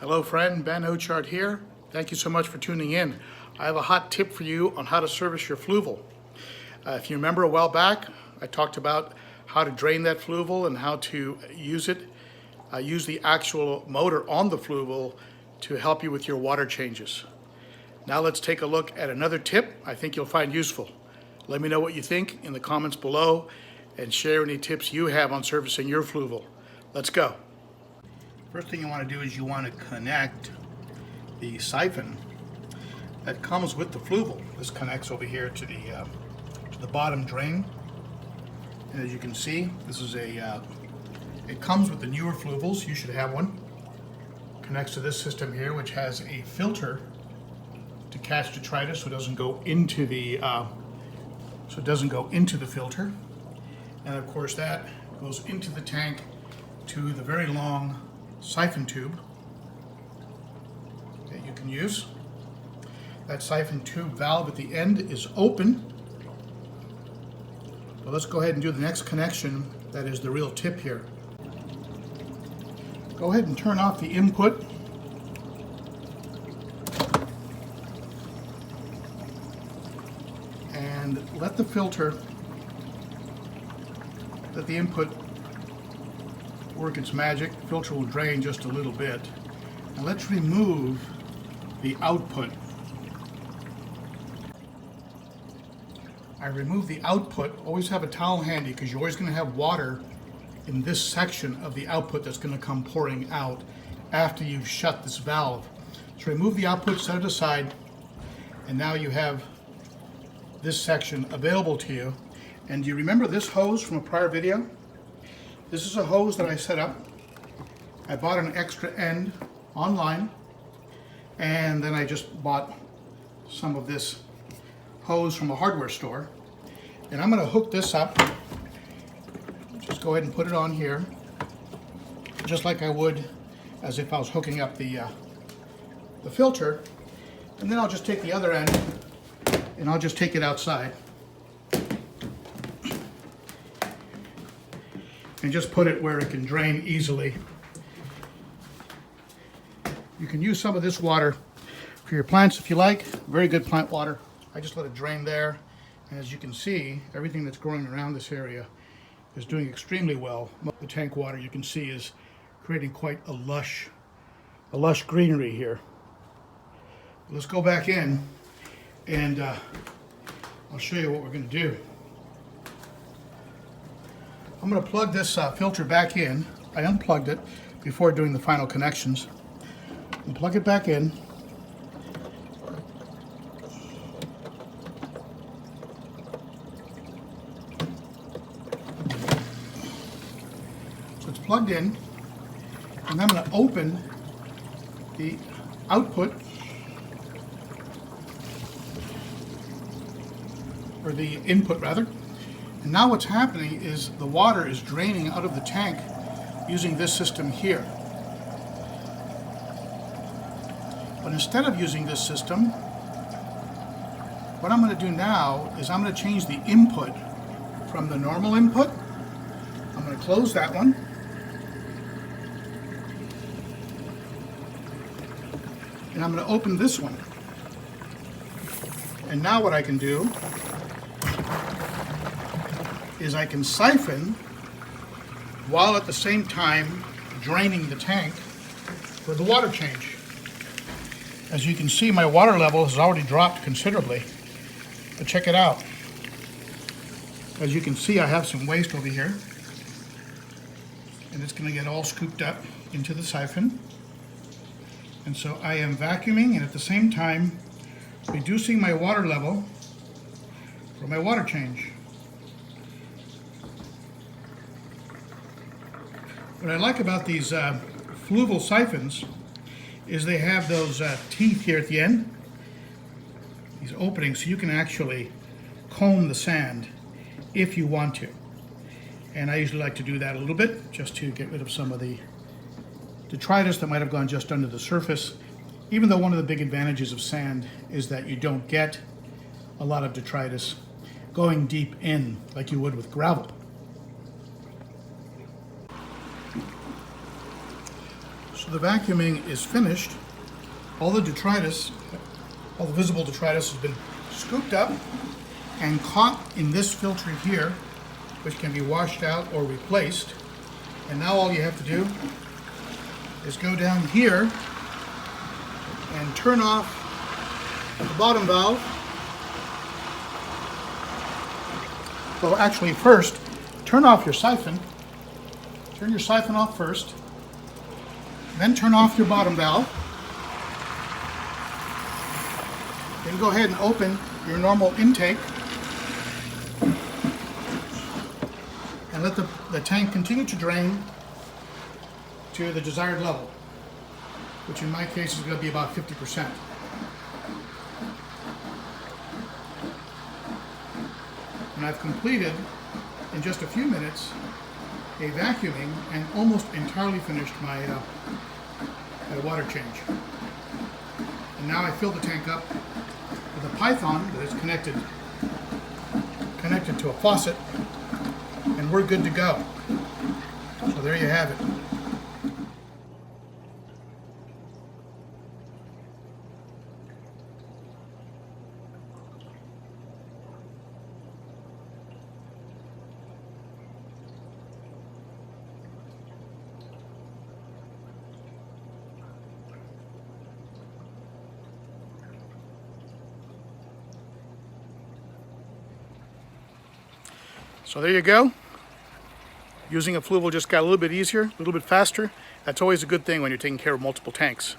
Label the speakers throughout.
Speaker 1: Hello friend, Ben Ochart here. Thank you so much for tuning in. I have a hot tip for you on how to service your Fluval. If you remember a while back, I talked about how to drain that Fluval and how to use it. Use the actual motor on the Fluval to help you with your water changes. Now let's take a look at another tip I think you'll find useful. Let me know what you think in the comments below and share any tips you have on servicing your Fluval. Let's go. First thing you want to do is you want to connect the siphon that comes with the Fluval. This connects over here to the bottom drain. And as you can see, this is it comes with the newer Fluvals. You should have one. Connects to this system here, which has a filter to catch detritus, so it doesn't go into the filter. And of course, that goes into the tank to the very long siphon tube that you can use. That siphon tube valve at the end is open. So let's go ahead and do the next connection. That is the real tip here. Go ahead and turn off the input. And let the filter, let the input work its magic. The filter will drain just a little bit. Now let's remove the output. I remove the output. Always have a towel handy because you're always going to have water in this section of the output that's going to come pouring out after you've shut this valve. So remove the output, set it aside, and now you have this section available to you. And do you remember this hose from a prior video? This is a hose that I set up. I bought an extra end online, and then I just bought some of this hose from a hardware store. And I'm going to hook this up. Just go ahead and put it on here, just like I would as if I was hooking up the filter. And then I'll just take the other end and I'll just take it outside and just put it where it can drain easily. You can use some of this water for your plants if you like. Very good plant water. I just let it drain there. And as you can see, everything that's growing around this area is doing extremely well. The tank water, you can see, is creating quite a lush greenery here. Let's go back in and I'll show you what we're going to do. I'm going to plug this filter back in. I unplugged it before doing the final connections. And plug it back in. So it's plugged in, and I'm going to open the output, or the input rather. And now what's happening is the water is draining out of the tank using this system here. But instead of using this system, what I'm going to do now is I'm going to change the input from the normal input. I'm going to close that one. And I'm going to open this one. And now what I can do is I can siphon while at the same time draining the tank for the water change. As you can see, my water level has already dropped considerably, but check it out. As you can see, I have some waste over here, and it's going to get all scooped up into the siphon. And so I am vacuuming and at the same time reducing my water level for my water change. What I like about these Fluval siphons is they have those teeth here at the end, these openings, so you can actually comb the sand if you want to. And I usually like to do that a little bit just to get rid of some of the detritus that might have gone just under the surface, even though one of the big advantages of sand is that you don't get a lot of detritus going deep in like you would with gravel. So the vacuuming is finished. All the detritus, all the visible detritus has been scooped up and caught in this filter here, which can be washed out or replaced. And now all you have to do is go down here and turn off the bottom valve. Well, actually first, turn off your siphon. Turn your siphon off first. Then turn off your bottom valve. Then go ahead and open your normal intake and let the tank continue to drain to the desired level, which in my case is going to be about 50%. And I've completed in just a few minutes a vacuuming and almost entirely finished my water change. And now I fill the tank up with a python that is connected to a faucet, and we're good to go. So there you have it. So there you go. Using a Fluval just got a little bit easier, a little bit faster. That's always a good thing when you're taking care of multiple tanks.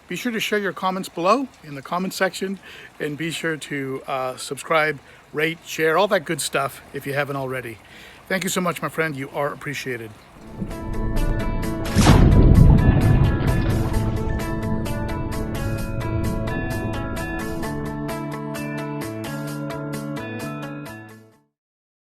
Speaker 1: Be sure to share your comments below in the comment section, and be sure to subscribe, rate, share, all that good stuff if you haven't already. Thank you so much, my friend. You are appreciated.